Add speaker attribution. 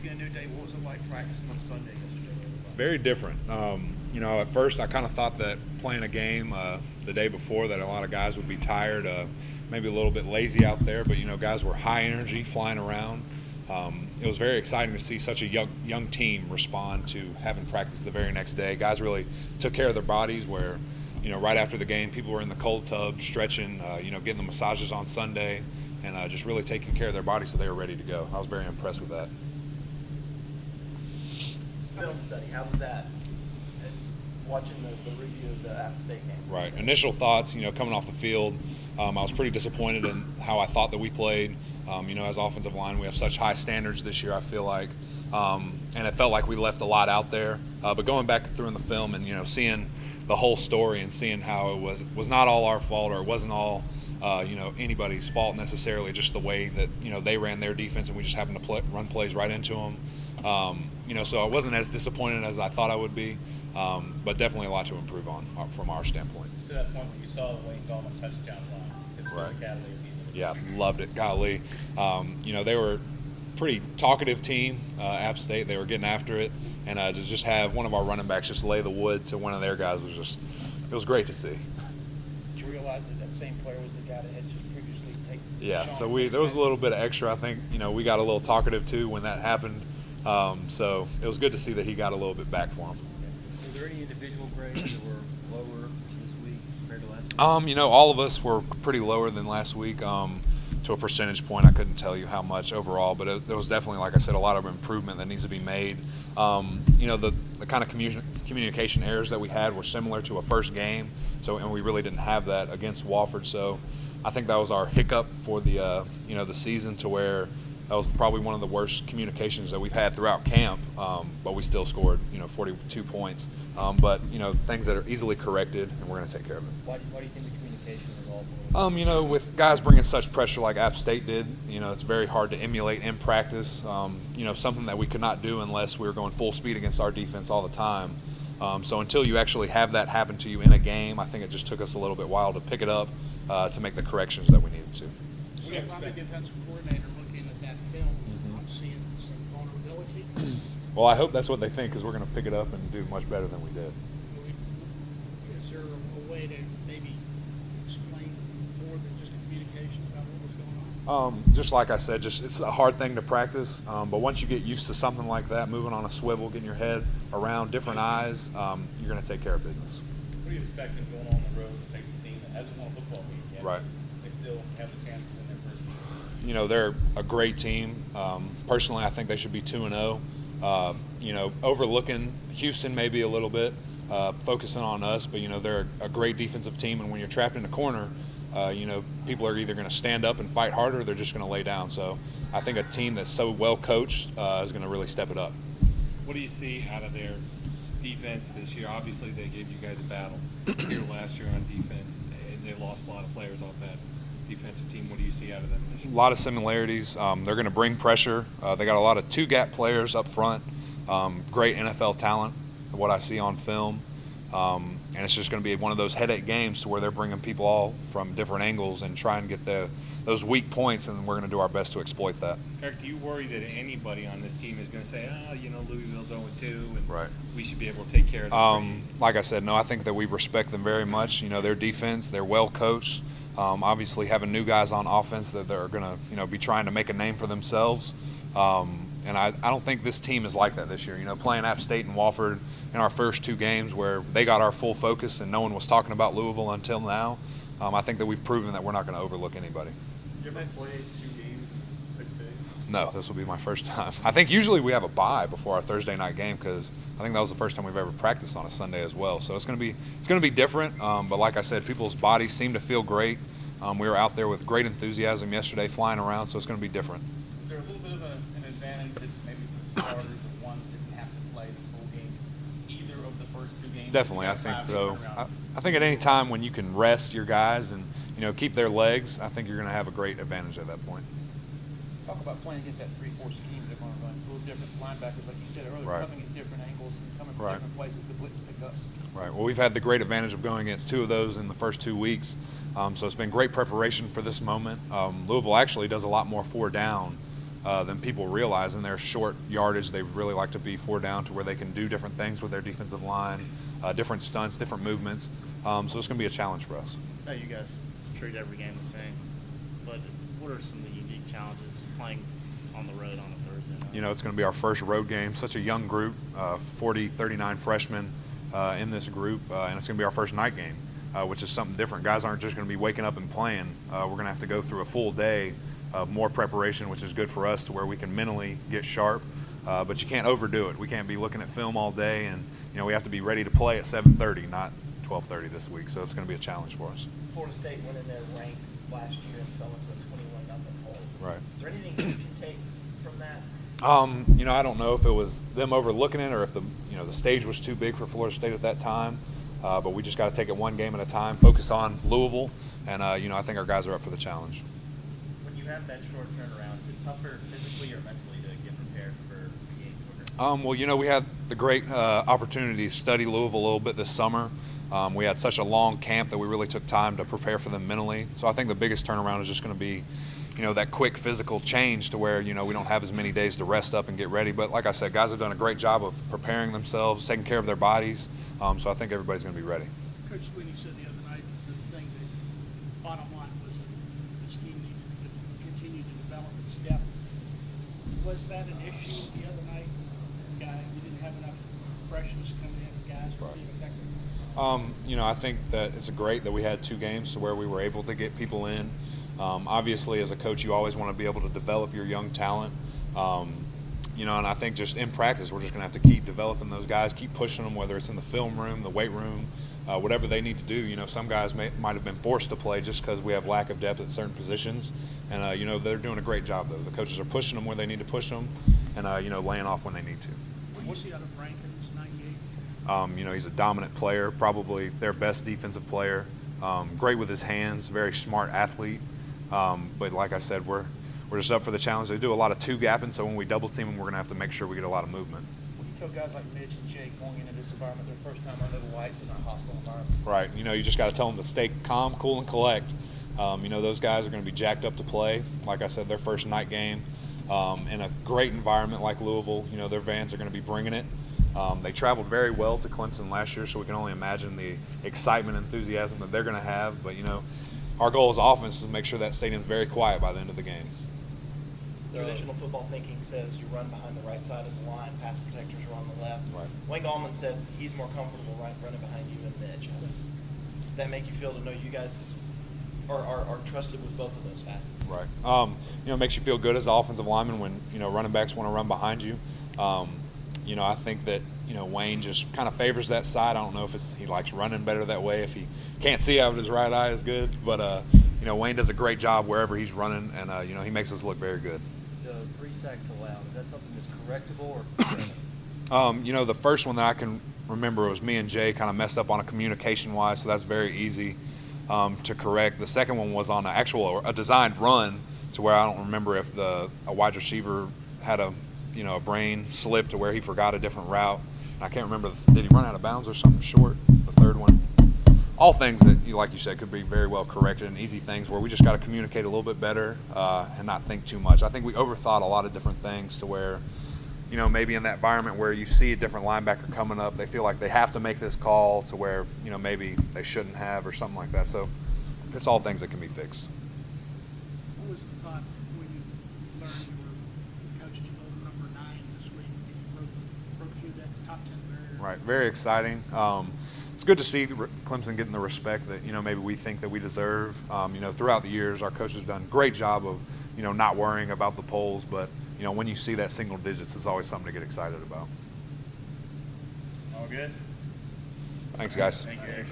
Speaker 1: being a new day, what was it like practicing on Sunday yesterday?
Speaker 2: Very different. At first I kind of thought that playing a game the day before that a lot of guys would be tired, maybe a little bit lazy out there, but, guys were high energy, flying around. It was very exciting to see such a young team respond to having practice the very next day. Guys really took care of their bodies where, right after the game, people were in the cold tub, stretching, getting the massages on Sunday, and just really taking care of their bodies so they were ready to go. I was very impressed with that.
Speaker 3: Film study, how was that? Watching the review of the App State game.
Speaker 2: Right. Initial thoughts, coming off the field, I was pretty disappointed in how I thought that we played. As offensive line, we have such high standards this year, I feel like. And it felt like we left a lot out there. But going back through in the film and, seeing the whole story and seeing how it was not all our fault, or it wasn't all, anybody's fault necessarily, just the way that, they ran their defense and we just happened to run plays right into them. So I wasn't as disappointed as I thought I would be, but definitely a lot to improve on from our standpoint.
Speaker 4: To that point when you saw the Wayne Gallman touchdown run, it's
Speaker 2: Right.
Speaker 4: Academy.
Speaker 2: Yeah, loved it. Golly. They were a pretty talkative team, App State. They were getting after it. And to just have one of our running backs just lay the wood to one of their guys it was great to see.
Speaker 1: Did you realize that same player was the guy that had just previously taken?
Speaker 2: Yeah, so there was a little bit of extra. I think, we got a little talkative too when that happened. So it was good to see that he got a little bit back for him.
Speaker 5: Were there any individual grades that were lower this week compared to last week?
Speaker 2: All of us were pretty lower than last week. To a percentage point, I couldn't tell you how much overall, but there was definitely, like I said, a lot of improvement that needs to be made. The kind of communication errors that we had were similar to a first game, and we really didn't have that against Wofford. So I think that was our hiccup for the the season, to where that was probably one of the worst communications that we've had throughout camp, but we still scored 42 points. But things that are easily corrected, and we're going to take care of it.
Speaker 5: Why do you think the communication is all?
Speaker 2: With guys bringing such pressure like App State did, it's very hard to emulate in practice. Something that we could not do unless we were going full speed against our defense all the time. So until you actually have that happen to you in a game, I think it just took us a little bit while to pick it up to make the corrections that we needed to.
Speaker 1: So if I'm a defensive coordinator looking at that film, I'm seeing some vulnerability.
Speaker 2: Well, I hope that's what they think, because we're going to pick it up and do much better than we did.
Speaker 1: Is there a way to maybe explain more than just the communication about what was going on?
Speaker 2: Just like I said, it's a hard thing to practice, but once you get used to something like that, moving on a swivel, getting your head around different eyes, you're going to take care of business.
Speaker 4: What are you expecting going on the road to face a team that hasn't won a football game yet?
Speaker 2: Right.
Speaker 4: They still have the chance to win their first game.
Speaker 2: They're a great team. Personally, I think they should be 2-0. Overlooking Houston maybe a little bit, focusing on us, but they're a great defensive team, and when you're trapped in the corner, people are either going to stand up and fight harder, or they're just going to lay down. So I think a team that's so well coached is going to really step it up.
Speaker 6: What do you see out of their defense this year? Obviously, they gave you guys a battle here last year on defense, and they lost a lot of players off that defensive team. What do you see out of them this year?
Speaker 2: A lot of similarities. They're going to bring pressure. They got a lot of two-gap players up front, great NFL talent, what I see on film. And it's just going to be one of those headache games to where they're bringing people all from different angles and trying to get those weak points, and we're going to do our best to exploit that.
Speaker 6: Eric, do you worry that anybody on this team is going to say, Louisville's 0-2, and
Speaker 2: Right.
Speaker 6: we should be able to take care of them?
Speaker 2: Like I said, no, I think that we respect them very much. Their defense, they're well coached. Obviously, having new guys on offense that they're going to, be trying to make a name for themselves. And I don't think this team is like that this year. Playing App State and Wofford in our first two games where they got our full focus and no one was talking about Louisville until now, I think that we've proven that we're not going to overlook anybody.
Speaker 7: You ever played 2 games in 6 days?
Speaker 2: No, this will be my first time. I think usually we have a bye before our Thursday night game, because I think that was the first time we've ever practiced on a Sunday as well. So it's going to be different. But like I said, people's bodies seem to feel great. We were out there with great enthusiasm yesterday, flying around, so it's going to be different.
Speaker 4: Is there a little bit of an advantage that maybe for the starters, the ones that didn't have to play the full game, either of the first 2 games?
Speaker 2: Definitely, I think so. I think at any time when you can rest your guys and keep their legs, I think you're going to have a great advantage at that point.
Speaker 1: Talk about playing against that 3-4 scheme they're going to run. A little different linebackers, like you said earlier,
Speaker 2: Right.
Speaker 1: coming at different angles and coming from
Speaker 2: Right.
Speaker 1: different places to blitz pickups.
Speaker 2: Right. Well, we've had the great advantage of going against 2 of those in the first 2 weeks. So it's been great preparation for this moment. Louisville actually does a lot more 4 down than people realize. In their short yardage, they really like to be 4 down to where they can do different things with their defensive line, different stunts, different movements. So it's going to be a challenge for us.
Speaker 8: I know you guys treat every game the same, but what are some of the unique challenges playing on the road on a Thursday night?
Speaker 2: You know, it's going to be our first road game. Such a young group, 39 freshmen in this group, and it's going to be our first night game, which is something different. Guys aren't just going to be waking up and playing. We're going to have to go through a full day of more preparation, which is good for us to where we can mentally get sharp, but you can't overdo it. We can't be looking at film all day, and you know, we have to be ready to play at 7:30, not 12:30 this week. So it's going to be a challenge for us.
Speaker 3: Florida State went in there ranked last year and fell into a 21-0 hole.
Speaker 2: Right.
Speaker 3: Is there anything you can take from that?
Speaker 2: You know, I don't know if it was them overlooking it or if the stage was too big for Florida State at that time. But we just got to take it one game at a time, focus on Louisville, and you know, I think our guys are up for the challenge.
Speaker 4: When you have that short turnaround, is it tougher physically or mentally to get prepared for the game?
Speaker 2: Well, you know, we had the great opportunity to study Louisville a little bit this summer. We had such a long camp that we really took time to prepare for them mentally. So I think the biggest turnaround is just going to be, you know, that quick physical change to where, you know, we don't have as many days to rest up and get ready. But like I said, guys have done a great job of preparing themselves, taking care of their bodies. So I think everybody's going to be ready.
Speaker 1: Coach Sweeney said the other night the thing that bottom line was that this team needed to continue to develop its depth. Was that an issue the other night? You didn't have enough freshness coming in, guys were being effective.
Speaker 2: You know, I think that it's great that we had 2 games to where we were able to get people in. Obviously, as a coach, you always want to be able to develop your young talent. You know, and I think just in practice, we're just going to have to keep developing those guys, keep pushing them, whether it's in the film room, the weight room, whatever they need to do. You know, some guys might have been forced to play just because we have lack of depth at certain positions. And, you know, they're doing a great job, though. The coaches are pushing them where they need to push them and, you know, laying off when they need to.
Speaker 1: What do you see out of Rankins, 98?
Speaker 2: You know, he's a dominant player, probably their best defensive player. Great with his hands, very smart athlete. But like I said, we're just up for the challenge. They do a lot of 2-gapping, so when we double team them, we're going to have to make sure we get a lot of movement.
Speaker 4: What do you tell guys like Mitch and Jake going into this environment, their first time under the lights in a hostile environment?
Speaker 2: Right. You know, you just got to tell them to stay calm, cool, and collect. You know, those guys are going to be jacked up to play. Like I said, their first night game in a great environment like Louisville. You know, their vans are going to be bringing it. They traveled very well to Clemson last year, so we can only imagine the excitement and enthusiasm that they're going to have. But, you know, our goal as offense is to make sure that stadium's very quiet by the end of the game.
Speaker 3: Traditional football thinking says you run behind the right side of the line, pass protectors are on the left.
Speaker 2: Right.
Speaker 3: Wayne Gallman said he's more comfortable running behind you and Mitch. How does that make you feel to know you guys are trusted with both of those facets?
Speaker 2: Right. You know, it makes you feel good as an offensive lineman when, you know, running backs want to run behind you. You know, I think that, you know, Wayne just kind of favors that side. I don't know if he likes running better that way, if he can't see out of his right eye as good. But, you know, Wayne does a great job wherever he's running, and, you know, he makes us look very good.
Speaker 5: The 3 sacks allowed, is that something that's correctable or
Speaker 2: You know, the first one that I can remember was me and Jay kind of messed up on a communication-wise, so that's very easy to correct. The second one was on a designed run to where I don't remember if a wide receiver had a brain slip to where he forgot a different route. And I can't remember, did he run out of bounds or something short? The third one. All things that, like you said, could be very well corrected and easy things where we just got to communicate a little bit better and not think too much. I think we overthought a lot of different things to where, you know, maybe in that environment where you see a different linebacker coming up, they feel like they have to make this call to where, you know, maybe they shouldn't have or something like that. So it's all things that can be fixed.
Speaker 1: What was the thought when you learned you were coached to number 9 this week? You broke through that top 10 barrier.
Speaker 2: Right, very exciting. It's good to see Clemson getting the respect that, you know, maybe we think that we deserve. You know, throughout the years, our coaches have done a great job of, you know, not worrying about the polls, but, you know, when you see that single digits, it's always something to get excited about.
Speaker 8: All good?
Speaker 2: Thanks, guys.
Speaker 8: Thank you.